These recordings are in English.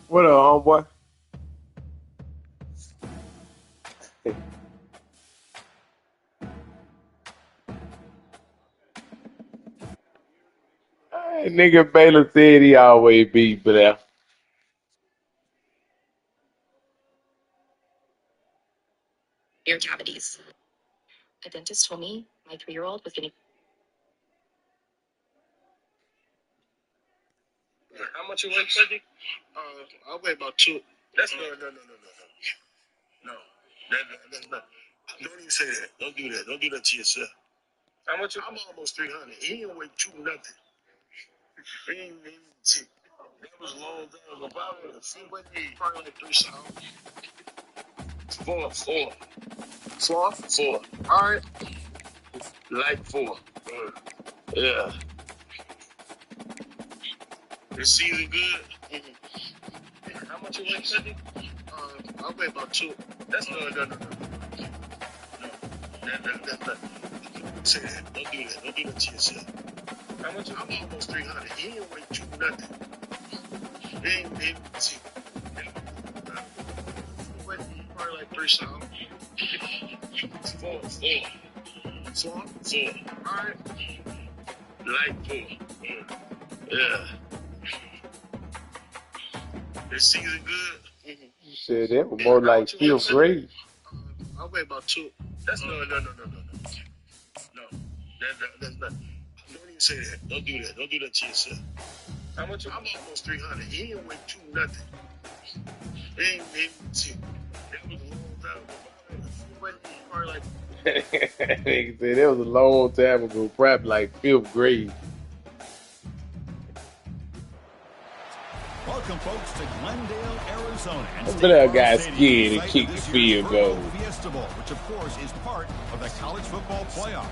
What up, homeboy? Nigga Baylor said he always beat Blair. Ear cavities. A dentist told me my 3-year-old was getting. How much you weigh, Freddy? I weigh about two. That's no. No. That's not. Don't even say that. Don't do that. Don't do that to yourself. How much? I'm almost 300. He ain't weigh two nothing. He ain't see. That was a long time ago. Probably like 3 something. Four. Four. All right. Like 4. Yeah. The season good. How much you weigh, Freddy? I weigh about two. That's no. That's not. Say that. Don't do that. Don't do that to yourself. How much? I'm almost 300. He ain't weigh two nothing. He ain't see. Probably like 3 something. Four. All right. Like 4. Yeah. The season good. Shit, that was more like fifth grade. I weigh about two. That's no. That's not. Don't even say that. Don't do that. Don't do that to yourself. How much? I'm almost 300. He ain't weigh two nothing. He ain't see. That was a long time ago. Probably like. Nigga said that was a long time ago, probably like fifth grade. Welcome, folks, to Glendale, Arizona. That guy scared to kick the field goal. Fiesta Bowl, which, of course, is part of the college football playoff.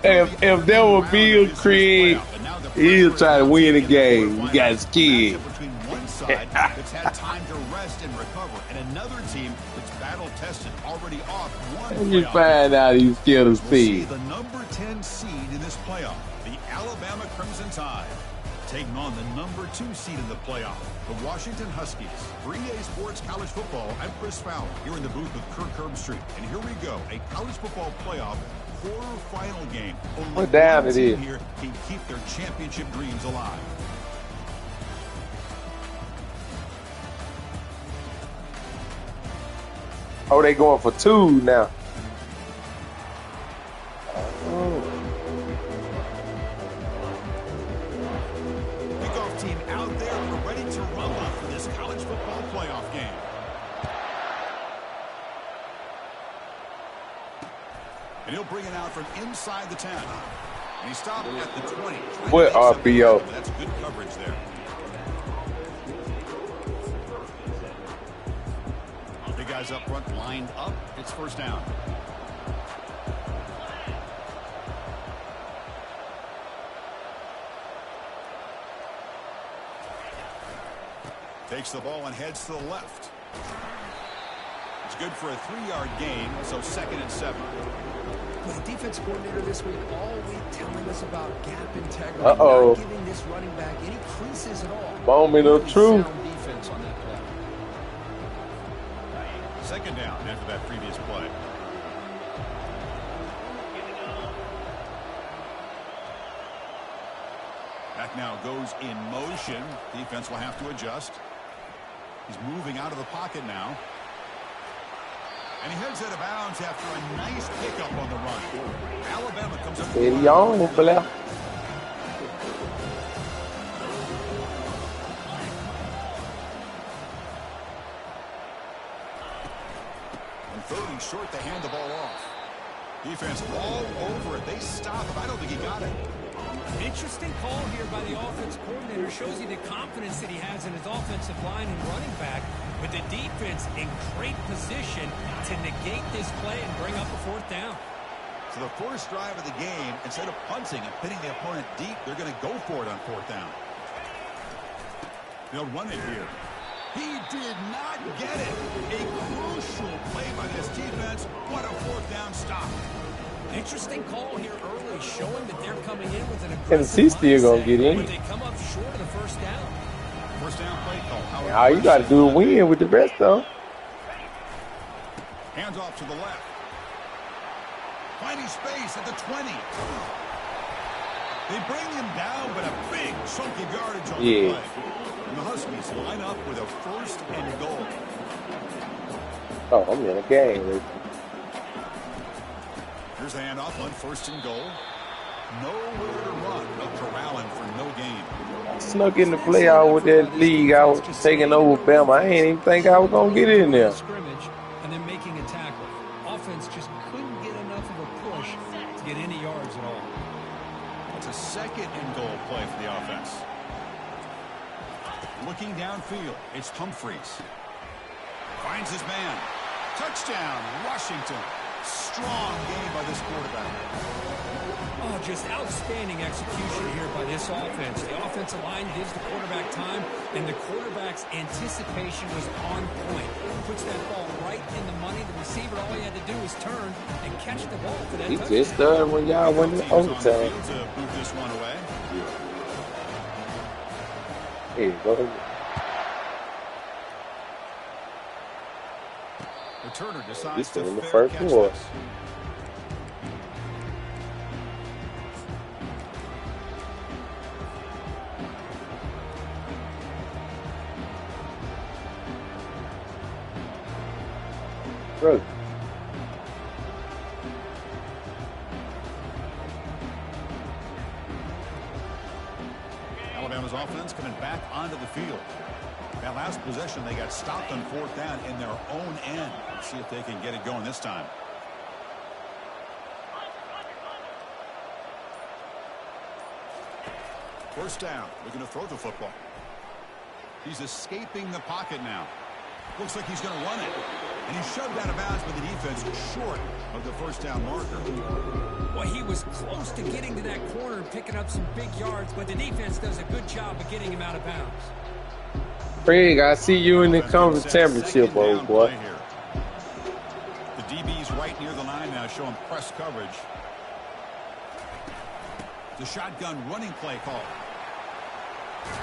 If there were Bill Craig, he'll try to win the game. You got scared. Between one side that's had time to rest and recover, and another team that's battle-tested, already off one. You find out he's scared of speed. The number 10 seed in this playoff, the Alabama Crimson Tide, taking on the number 2 seed in the playoff, the Washington Huskies. For EA Sports College Football, I'm Chris Fowler, here in the booth with Kirk Herbstreit. And here we go, a college football playoff quarterfinal game. Only what down one it team is here can keep their championship dreams alive. Oh, they going for 2 now. Oh. Kickoff team out there, we're ready to rumble for this college football playoff game. And he'll bring it out from inside the 10. And he stopped at the 20. What RPO? That's good coverage there. Big guys up front lined up. It's first down. Takes the ball and heads to the left. It's good for a 3-yard gain, so 2nd and 7. The defense coordinator this week all week telling us about gap integrity, not giving this running back any creases at all. Moment of truth. Sound defense on that play. 2nd down after that previous play. Back now goes in motion. Defense will have to adjust. He's moving out of the pocket now. And he heads out of bounds after a nice pickup on the run. Alabama comes up. Steady on, Blair. And 30 short to hand the ball off. Defense all over it. They stop him. I don't think he got it. Interesting call here by the offense coordinator. Shows you the confidence that he has in his offensive line and running back. With the defense in great position to negate this play and bring up a 4th down. So the first drive of the game, instead of punting and pitting the opponent deep, they're going to go for it on 4th down. They'll run it here. He did not get it. A crucial play by this defense. What a 4th down stop. Interesting call here early, showing that they're coming in with an aggressive Tennessee still gonna get in. But they come up short of the 1st down. first down play call. All you got to do is win with the rest of them. Hands off to the left. Finding space at the 20. They bring him down, but a big chunk of yardage on the play. And the Huskies line up with a first and goal. Oh, I'm in a game. Here's a handoff on first and goal. Nowhere to run. No corralling for no gain. Snuck in the playoff with that league. I was taking over Bama. I ain't even think I was going to get in there. Scrimmage and then making a tackle. Offense just couldn't get enough of a push to get any yards at all. It's a second and goal play for the offense. Looking downfield, it's Humphreys. Finds his man. Touchdown, Washington. Strong game by this quarterback. Oh, just outstanding execution here by this offense. The offensive line gives the quarterback time, and the quarterback's anticipation was on point. Puts that ball right in the money. The receiver, all he had to do was turn and catch the ball for that touchdown. He just started when y'all went to overtime. To boot this one away. Hey, go ahead. Returner decides He's to in the fair first catch quarter. this. Bro. Alabama's offense coming back onto the field. That last possession, they got stopped on fourth down in their own end. Let's see if they can get it going this time. First down. Looking to throw the football. He's escaping the pocket now. Looks like he's going to run it. And he's shoved out of bounds by the defense short of the first down marker. Well, he was close to getting to that corner and picking up some big yards, but the defense does a good job of getting him out of bounds. Craig, I see you in the conference championship, old boy. The DB's right near the line now, showing press coverage. The shotgun running play call.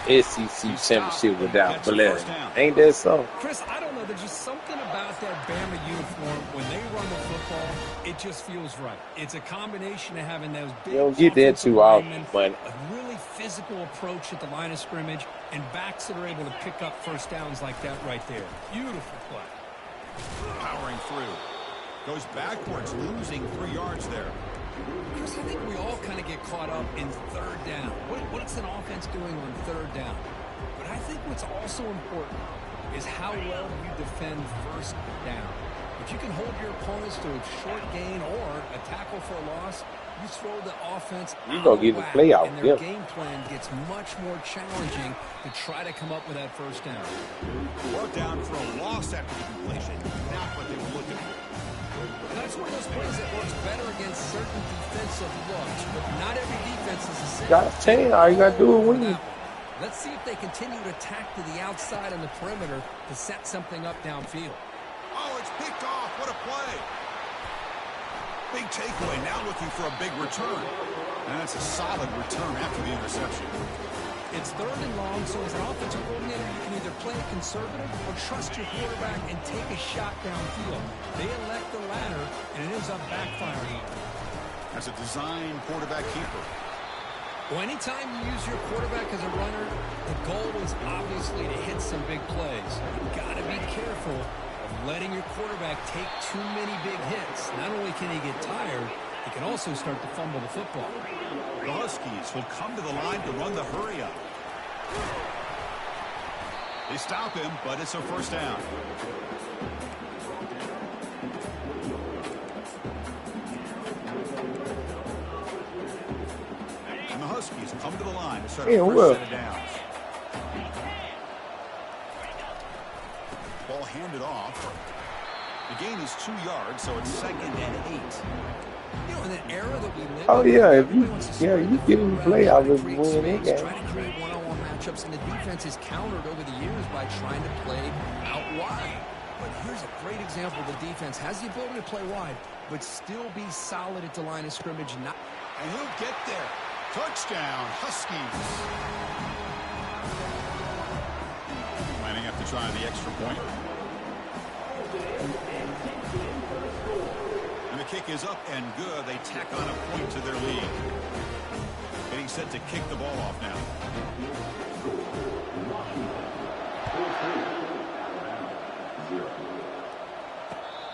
SEC championship without Blair. Ain't that so? Chris, I don't know. There's just something about that Bama uniform. When they run the football, it just feels right. It's a combination of having those big You don't get that too often, but a really physical approach at the line of scrimmage, and backs that are able to pick up first downs like that right there. Beautiful play. Powering through. Goes backwards, losing 3 yards there. Chris, I think we all kind of get caught up in third down. What's an offense doing on third down? But I think what's also important is how well you defend first down. If you can hold your opponents to a short gain or a tackle for a loss, you throw the offense you gonna get the playoff. And their game plan gets much more challenging to try to come up with that first down. Brought down for a loss after the completion. Not what they were looking for. That's one of those plays that works better against certain defensive looks, but not every defense is the same. Got a chance. All you got to do is win. Let's see if they continue to attack to the outside on the perimeter to set something up downfield. Oh, it's picked off. What a play. Big takeaway. Now looking for a big return. And that's a solid return after the interception. It's third and long, so as an offensive coordinator, you can either play it conservative or trust your quarterback and take a shot downfield. They elect the latter, and it ends up backfiring. As a design quarterback keeper. Well, anytime you use your quarterback as a runner, the goal is obviously to hit some big plays. You've got to be careful of letting your quarterback take too many big hits. Not only can he get tired, he can also start to fumble the football. The Huskies will come to the line to run the hurry up. They stop him, but it's a first down. And the Huskies come to the line to start the first set of downs. Ball handed off. The gain is 2 yards, so it's 2nd and 8. You know, in an era that we live Oh in, yeah, if you get in the playoff, if you win that game. Trying to create one-on-one matchups, and the defense is countered over the years by trying to play out wide. But here's a great example. The defense has the ability to play wide, but still be solid at the line of scrimmage. And he'll get there. Touchdown, Huskies. try the extra point. And the kick is up and good. They tack on a point to their lead. Getting set to kick the ball off now.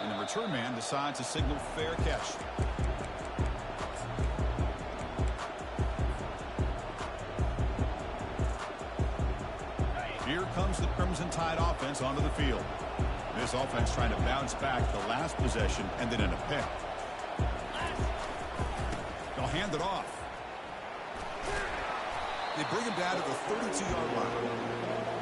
And the return man decides to signal fair catch. Here comes the Crimson Tide offense onto the field. This offense trying to bounce back the last possession and then in a pick. They'll hand it off. They bring him down to the 32-yard line.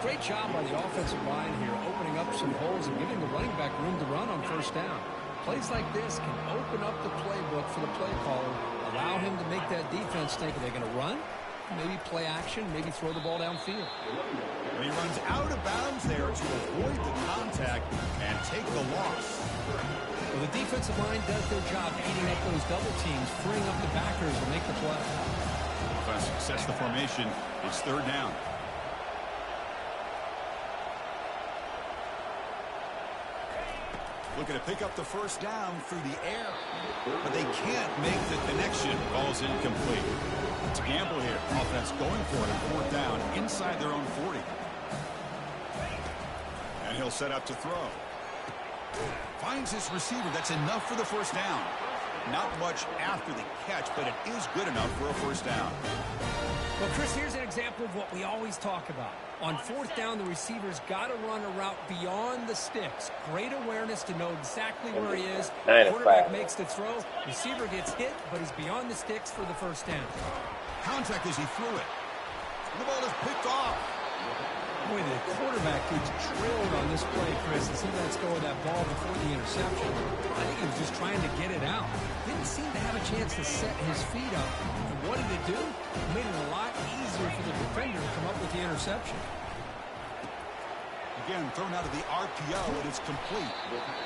Great job by the offensive line here, opening up some holes and giving the running back room to run on first down. Plays like this can open up the playbook for the play caller, allow him to make that defense think, are they going to run? Maybe play action, maybe throw the ball downfield. And he runs out of bounds there to avoid the contact and take the loss. Well, the defensive line does their job eating up those double teams, freeing up the backers to make the play. Offense sets the formation. It's third down. Looking to pick up the first down through the air, but they can't make the connection. Ball's incomplete. It's a gamble here. Offense going for it on fourth down inside their own 40. And he'll set up to throw. Finds his receiver. That's enough for the first down. Not much after the catch, but it is good enough for a first down. Well, Chris, here's an example of what we always talk about. On fourth down, the receiver's got to run a route beyond the sticks. Great awareness to know exactly where he is. Quarterback makes the throw. Receiver gets hit, but he's beyond the sticks for the first down. Contact as he threw it. The ball is picked off. Boy, the quarterback gets drilled on this play, Chris, and see that's going that ball before the interception. I think he was just trying to get it out. Didn't seem to have a chance to set his feet up. And what did it do? It made it a lot easier for the defender to come up with the interception. Again, thrown out of the RPO, and it's complete.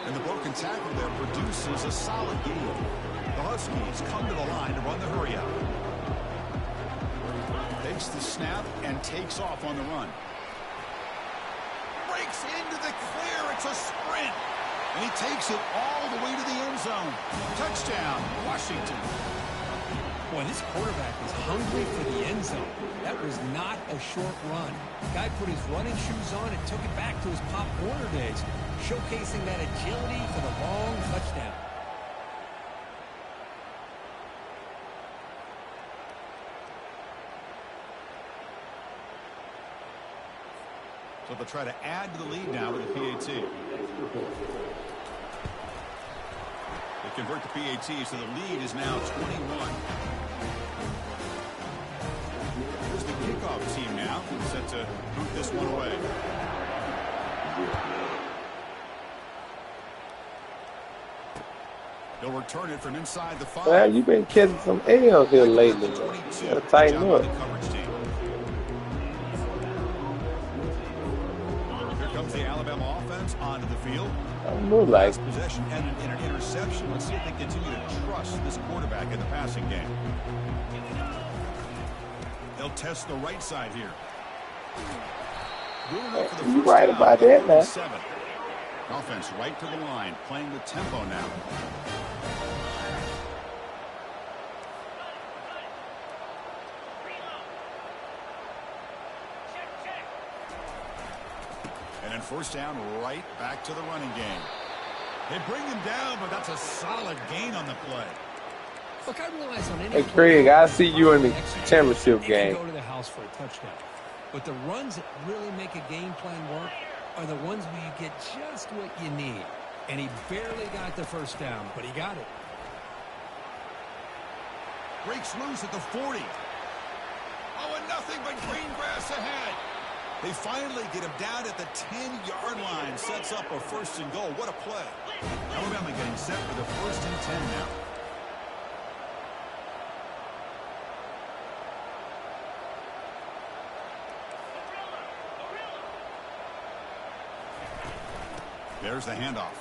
And the broken tackle there produces a solid gain. The Huskies come to the line to run the hurry out. Takes the snap and takes off on the run. Breaks into the clear. It's a sprint. And he takes it all the way to the end zone. Touchdown, Washington. Boy, this quarterback is hungry for the end zone. That was not a short run. Guy put his running shoes on and took it back to his Pop Warner days, showcasing that agility for the long touchdown. So they'll try to add to the lead now with the PAT. They convert the PAT, so the lead is now 21. Here's the kickoff team now, set to boot this one away. They'll return it from inside the 5. Well, you've been catching some L's here lately. You gotta tighten up. The Alabama offense onto the field. Like Possession ended in an interception. Let's see if they continue to trust this quarterback in the passing game. They'll test the right side here. You right about that now. 7. Offense right to the line, playing with tempo now. And first down, right back to the running game. They bring him down, but that's a solid gain on the play. Look, I realize on any Hey, Craig, I see you in the championship you game. can go to the house for a touchdown. But the runs that really make a game plan work are the ones where you get just what you need. And he barely got the first down, but he got it. Breaks loose at the 40. Oh, and nothing but green grass ahead. They finally get him down at the 10-yard line. Sets up a first and goal. What a play. Alabama getting set for the first and 10 now. There's the handoff.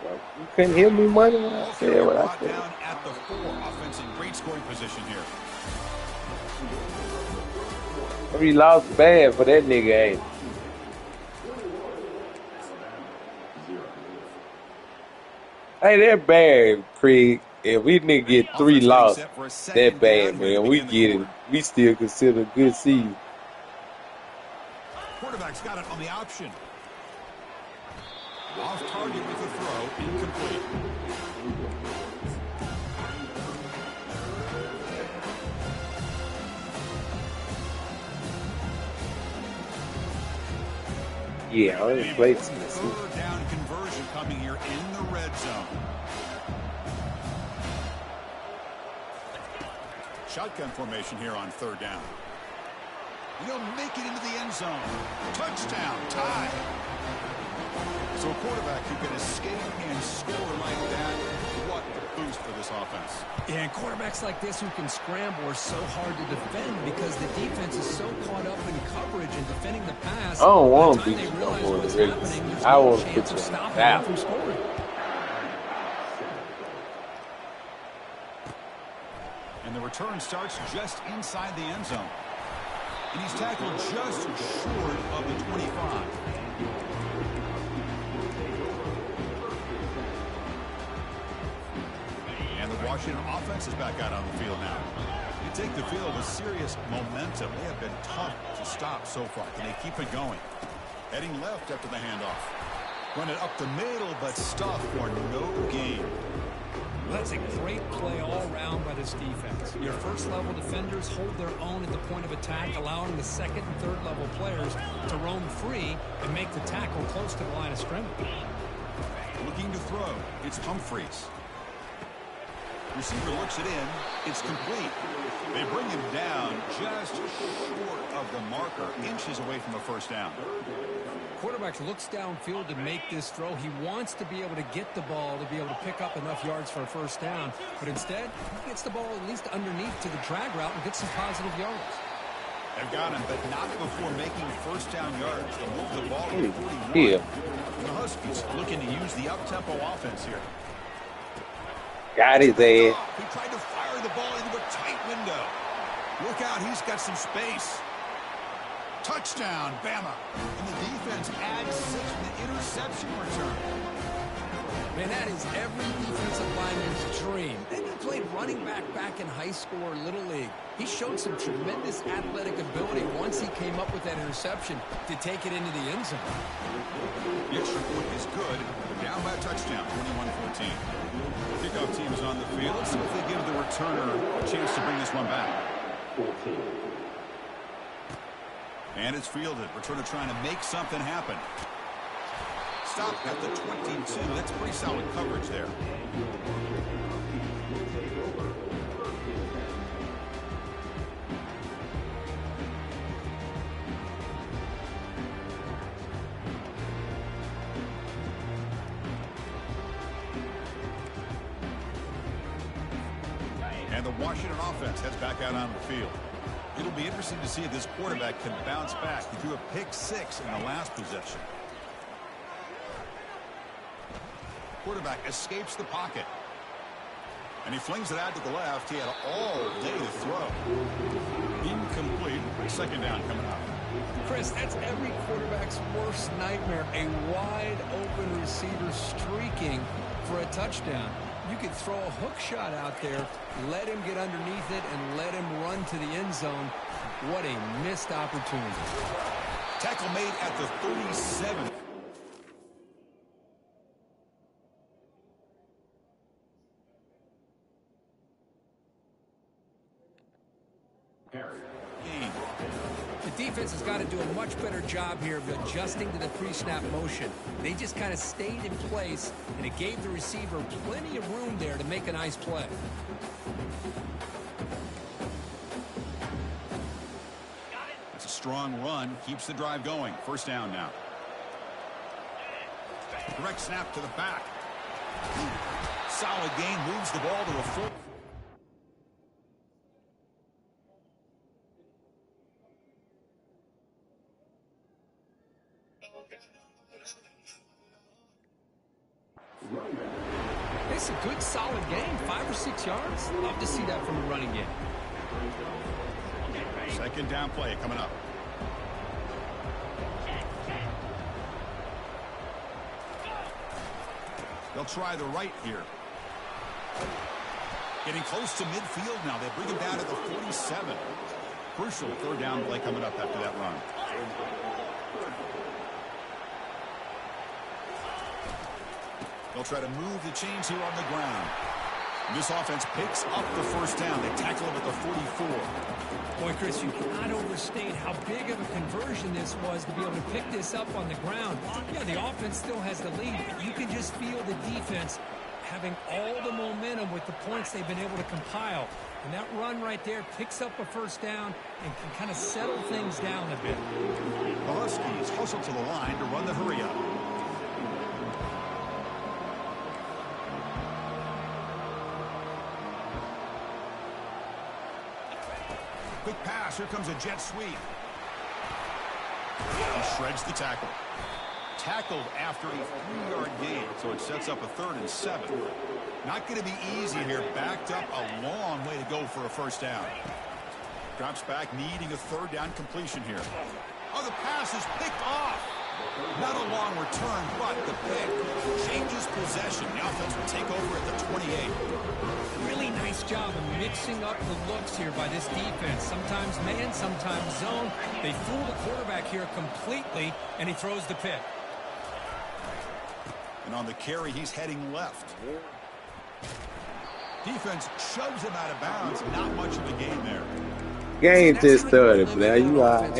Well, you couldn't hear me money when I said what I Brought said. down at the 4. Offense in great scoring position here. We lost bad for that nigga, ain't it? Hey, that bad, Craig. If we didn't get 3 Offense getting losses, set for a that second bad, down here to man. We begin the get it. quarter. We still consider a good season. Quarterback's got it on the option. Off target with the throw, incomplete. Yeah, I only An played important some. third down conversion coming here in the red zone. Shotgun formation here on third down. He'll make it into the end zone. Touchdown, tie. So a quarterback who can escape and score like that, what a boost for this offense. Yeah, and quarterbacks like this who can scramble are so hard to defend because the defense is so caught up in coverage and defending the pass. I don't want By to the beat time they you no realize more what's than happening, there's I no want to chance put of you stopping them out. from scoring. And the return starts just inside the end zone. And he's tackled just short of the 25. And the Washington offense is back out on the field now. You take the field with serious momentum. They have been tough to stop so far. Can they keep it going? Heading left after the handoff. Run it up the middle, but stuffed for no gain. That's a great play all around by this defense. Your first-level defenders hold their own at the point of attack, allowing the second and third-level players to roam free and make the tackle close to the line of scrimmage. Looking to throw. It's Humphreys. Receiver looks it in. It's complete. They bring him down just short of the marker, inches away from a first down. Quarterback looks downfield to make this throw. He wants to be able to get the ball to be able to pick up enough yards for a first down. But instead, he gets the ball at least underneath to the drag route and gets some positive yards. They've got him, but not before making first down yards. They'll move the ball to 41. Yeah. And the Huskies looking to use the up-tempo offense here. Got his ass. He tried to fire the ball into a tight window. Look out, he's got some space. Touchdown, Bama. And the defense adds 6 to the interception return. Man, that is every defensive lineman's dream. And he played running back in high school or Little League. He showed some tremendous athletic ability once he came up with that interception to take it into the end zone. The extra point is good. Down by a touchdown, 21-14. Kickoff team is on the field. Let's see if they give the returner a chance to bring this one back. And it's fielded. Returner trying to make something happen. Stop at the 22. That's pretty solid coverage there. And the Washington offense heads back out on the field. It'll be interesting to see if this quarterback can bounce back. He threw a pick-6 in the last possession. Quarterback escapes the pocket. And he flings it out to the left. He had all day to throw. Incomplete. Second down coming up. Chris, that's every quarterback's worst nightmare. A wide-open receiver streaking for a touchdown. You could throw a hook shot out there, let him get underneath it, and let him run to the end zone. What a missed opportunity. Tackle made at the 37. Game. The defense has got to do a much better job here of adjusting to the pre-snap motion. They just kind of stayed in place, and it gave the receiver plenty of room there to make a nice play. It's a strong run. Keeps the drive going. First down now. Direct snap to the back. Solid gain. Moves the ball to a full. It's a good, solid game. 5 or 6 yards. Love to see that from a running game. Second down play coming up. They'll try the right here. Getting close to midfield now. They bring him down to the 47. Crucial third down play coming up after that run. They'll try to move the chains here on the ground. And this offense picks up the first down. They tackle him at the 44. Boy, Chris, you cannot overstate how big of a conversion this was to be able to pick this up on the ground. Yeah, the offense still has the lead, but you can just feel the defense having all the momentum with the points they've been able to compile. And that run right there picks up a first down and can kind of settle things down a bit. The Huskies hustle to the line to run the hurry up. Quick pass. Here comes a jet sweep. He shreds the tackle. Tackled after a 3-yard gain, so it sets up a 3rd and 7. Not going to be easy here. Backed up a long way to go for a first down. Drops back, needing a 3rd down completion here. Oh, the pass is picked off. Not a long return, but the pick changes possession. The offense will take over at the 28. Really nice job of mixing up the looks here by this defense. Sometimes man, sometimes zone. They fool the quarterback here completely, and he throws the pick. And on the carry, he's heading left. Defense shoves him out of bounds. Not much of a gain there. Game just started, man. You all right?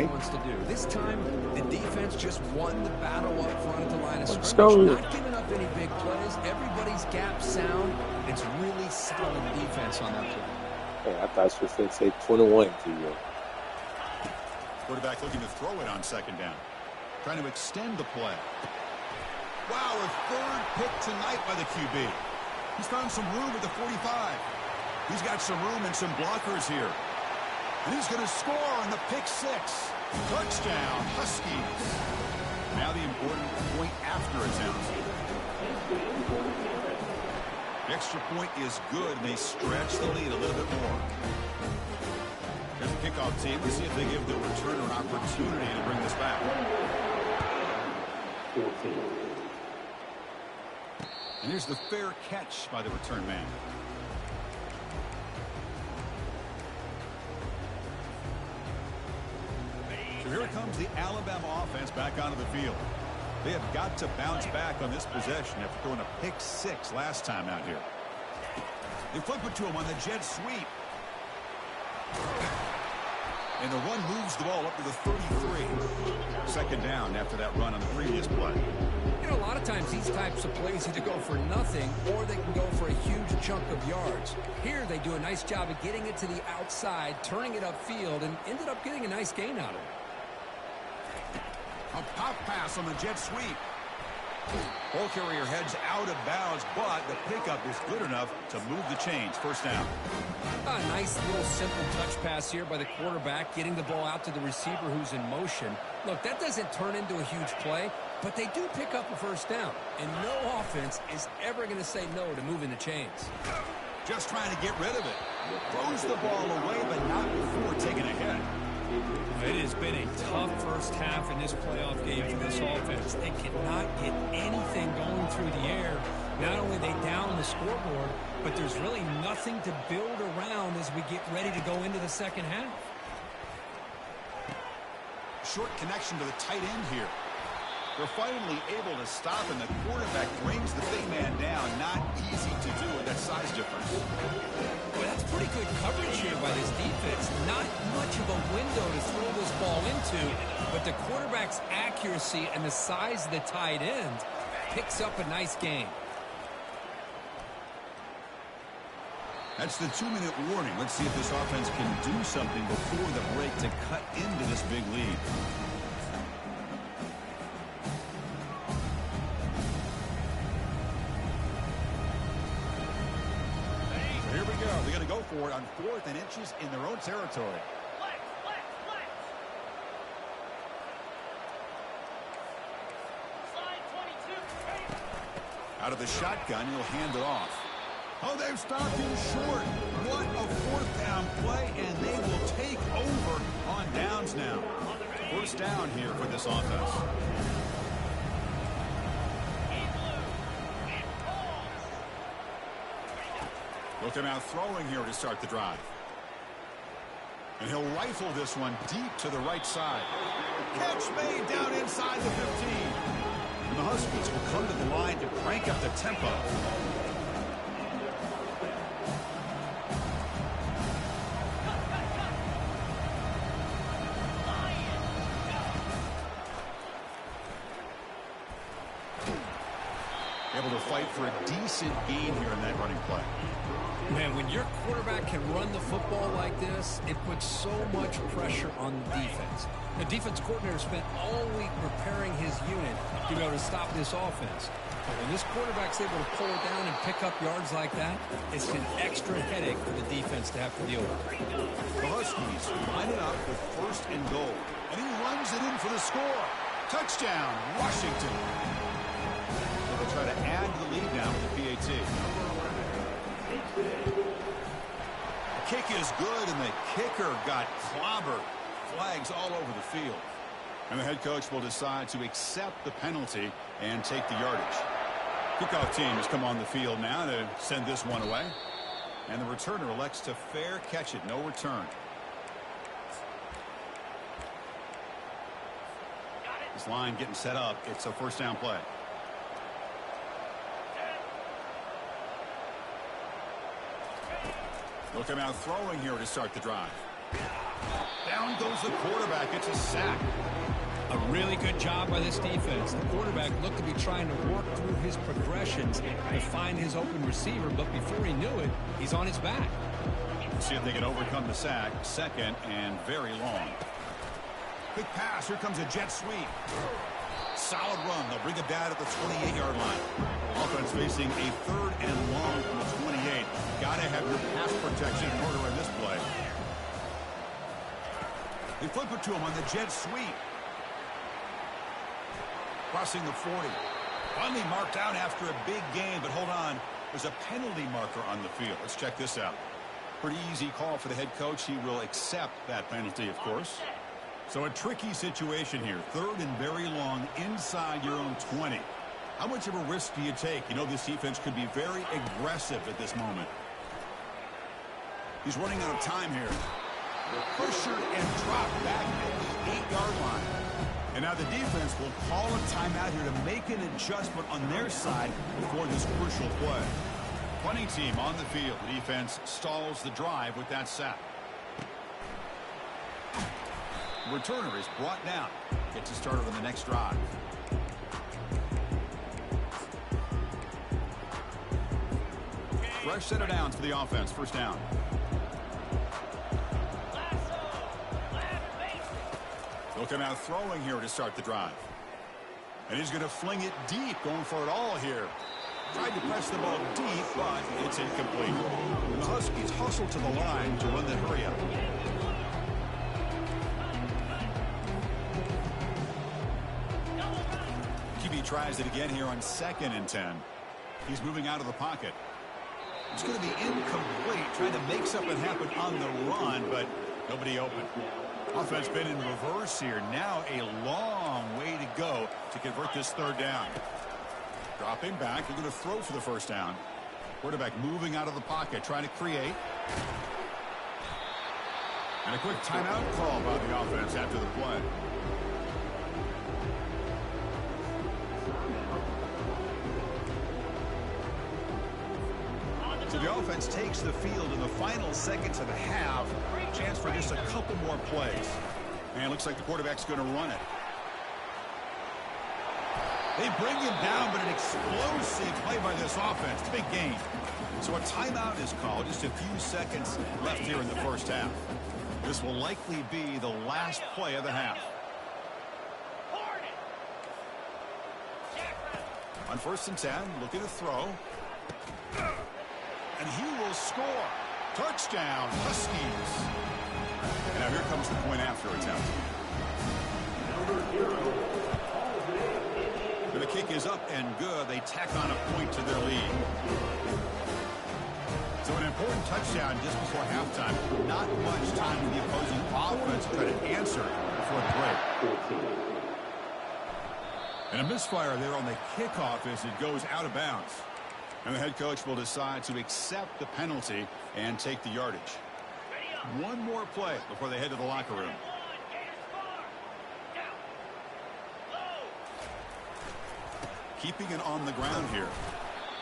This time, the defense just won the battle up front at the line of scrimmage. Not giving up any big plays. Everybody's gap sound. It's really solid defense on that play. Hey, I thought you were going to say 21 to you. Quarterback looking to throw it on second down. Trying to extend the play. Wow, a 3rd pick tonight by the QB. He's found some room at the 45. He's got some room and some blockers here. And he's going to score on the pick 6. Touchdown, Huskies. Now the important point after it's out. The extra point is good, and they stretch the lead a little bit more. There's the kickoff team. Let's see if they give the returner an opportunity to bring this back. And here's the fair catch by the return man. So here comes the Alabama offense back onto the field. They have got to bounce back on this possession after throwing a pick 6 last time out here. They flip it to him on the jet sweep. And the run moves the ball up to the 33. Second down after that run on the previous play. You know, a lot of times these types of plays either go for nothing or they can go for a huge chunk of yards. Here they do a nice job of getting it to the outside, turning it upfield, and ended up getting a nice gain out of it. A pop pass on the jet sweep. Ball carrier heads out of bounds, but the pickup is good enough to move the chains. First down. A nice little simple touch pass here by the quarterback, getting the ball out to the receiver who's in motion. Look, that doesn't turn into a huge play, but they do pick up a first down. And no offense is ever going to say no to moving the chains. Just trying to get rid of it. Throws the ball away, but not before taking a hit. It has been a tough first half in this playoff game for this offense. They cannot get anything going through the air. Not only are they down the scoreboard, but there's really nothing to build around as we get ready to go into the second half. Short connection to the tight end here. They're finally able to stop, and the quarterback brings the big man down. Not easy to do with that size difference. Well, that's pretty good coverage here by this defense. Not much of a window to throw this ball into, but the quarterback's accuracy and the size of the tight end picks up a nice gain. That's the 2-minute warning. Let's see if this offense can do something before the break to cut into this big lead. Here we go. They're going to go for it on 4th and inches in their own territory. Out of the shotgun, he'll hand it off. Oh, they've stopped him short. What a 4th down play, and they will take over on downs now. First down here for this offense. Look him out throwing here to start the drive. And he'll rifle this one deep to the right side. Catch made down inside the 15. And the Huskies will come to the line to crank up the tempo. Able to fight for a decent gain here in that running play. Man, when your quarterback can run the football like this, it puts so much pressure on the defense. The defense coordinator spent all week preparing his unit to be able to stop this offense. But when this quarterback's able to pull it down and pick up yards like that, it's an extra headache for the defense to have to deal with. The Huskies line it up with 1st and goal. And he runs it in for the score. Touchdown, Washington. They'll try to add to the lead now with the PAT. The kick is good, and the kicker got clobbered. Flags all over the field. And the head coach will decide to accept the penalty and take the yardage. Kickoff team has come on the field now to send this one away. And the returner elects to fair catch it. No return. This line getting set up. It's a 1st down play. Look him out throwing here to start the drive. Down goes the quarterback. It's a sack. A really good job by this defense. The quarterback looked to be trying to work through his progressions to find his open receiver, but before he knew it, he's on his back. Let's see if they can overcome the sack. 2nd and very long. Quick pass. Here comes a jet sweep. Solid run. They'll bring it down at the 28-yard line. Offense facing a 3rd and long from the 28. Got to have your pass protection in order in this play. They flip it to him on the jet sweep. Crossing the 40. Finally marked out after a big gain, but hold on. There's a penalty marker on the field. Let's check this out. Pretty easy call for the head coach. He will accept that penalty, of course. So a tricky situation here. 3rd and very long inside your own 20. How much of a risk do you take? You know this defense could be very aggressive at this moment. He's running out of time here. Pressured and dropped back at the 8-yard line. And now the defense will call a timeout here to make an adjustment on their side before this crucial play. Punting team on the field. The defense stalls the drive with that sack. The returner is brought down. Gets started on the next drive. Fresh set of downs for the offense. 1st down. They'll come out throwing here to start the drive. And he's going to fling it deep, going for it all here. Tried to press the ball deep, but it's incomplete. The Huskies hustle to the line to run the hurry up. QB tries it again here on 2nd and 10. He's moving out of the pocket. It's going to be incomplete, trying to make something happen on the run, but nobody open. Offense been in reverse here. Now a long way to go to convert this 3rd down. Dropping back. They're going to throw for the 1st down. Quarterback moving out of the pocket, trying to create. And a quick timeout call by the offense after the play. So the offense takes the field in the final seconds of the half. Chance for just a couple more plays. And it looks like the quarterback's going to run it. They bring him down, but an explosive play by this offense. Big gain. So a timeout is called. Just a few seconds left here in the 1st half. This will likely be the last play of the half. On 1st and 10, looking to throw. And he will score. Touchdown, Huskies. And now here comes the point after attempt. And the kick is up and good. They tack on a point to their lead. So an important touchdown just before halftime. Not much time for the opposing offense to try to answer before the break. And a misfire there on the kickoff as it goes out of bounds. And the head coach will decide to accept the penalty and take the yardage. One more play before they head to the locker room. Keeping it on the ground here.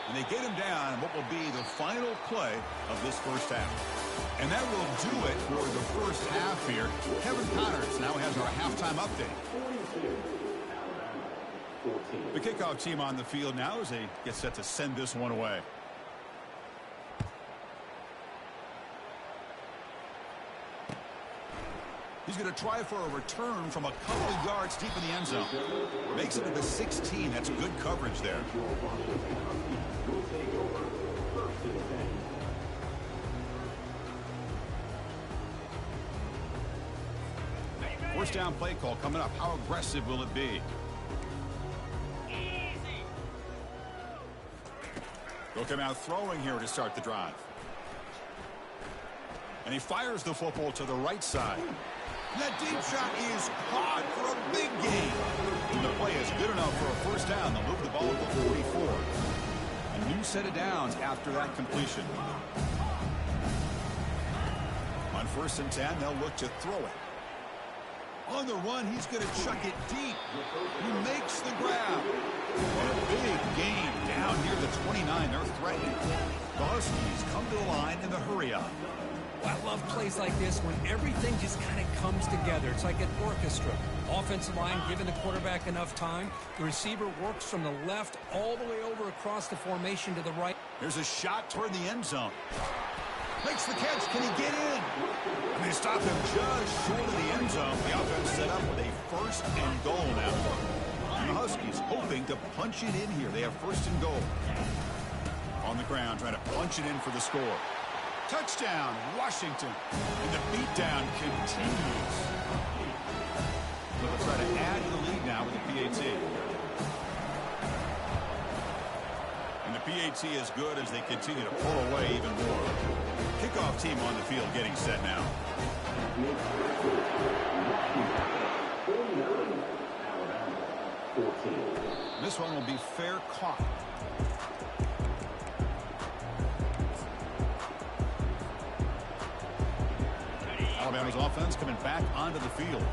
And they get him down in what will be the final play of this first half. And that will do it for the first half here. Kevin Connors now has our halftime update. The kickoff team on the field now as they get set to send this one away. He's going to try for a return from a couple of yards deep in the end zone. Makes it to the 16. That's good coverage there. First down play call coming up. How aggressive will it be? They'll come out throwing here to start the drive. And he fires the football to the right side. That deep shot is caught for a big gain. And the play is good enough for a first down. They'll move the ball to the 44. A new set of downs after that completion. On 1st and 10, they'll look to throw it. On the run, he's going to chuck it deep. He makes the grab. And a big gain down near the 29. They're threatening. The Huskies come to the line in the hurry-up. I love plays like this when everything just kind of comes together. It's like an orchestra. Offensive line giving the quarterback enough time. The receiver works from the left all the way over across the formation to the right. There's a shot toward the end zone. Makes the catch. Can he get in? And they stop him just short of the end zone. The offense set up with a 1st and goal now. And the Huskies hoping to punch it in here. They have 1st and goal. On the ground, trying to punch it in for the score. Touchdown, Washington. And the beatdown continues. So they'll try to add to the lead now with the PAT. And the PAT is good as they continue to pull away even more. Kickoff team on the field getting set now. This one will be fair caught. Alabama's offense coming back onto the field.